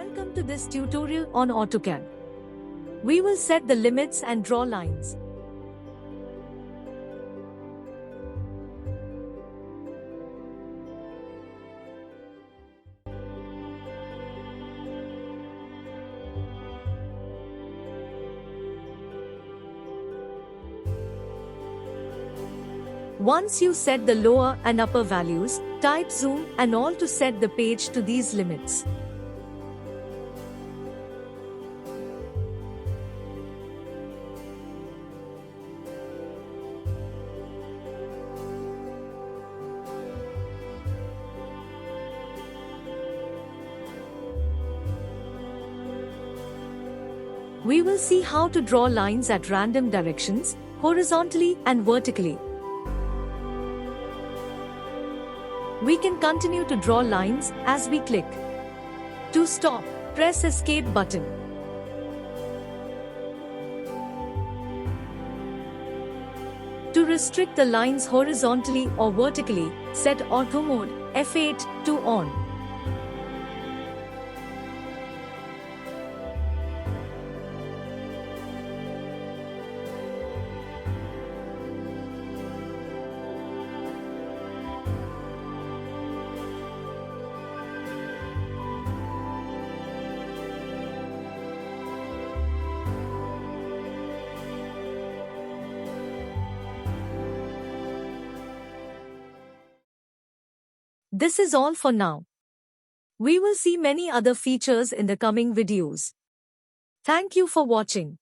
Welcome to this tutorial on AutoCAD. We will set the limits and draw lines. Once you set the lower and upper values, type zoom and all to set the page to these limits. We will see how to draw lines at random directions, horizontally and vertically. We can continue to draw lines as we click. To stop, press Escape button. To restrict the lines horizontally or vertically, set Orthomode F8 to on. This is all for now. We will see many other features in the coming videos. Thank you for watching.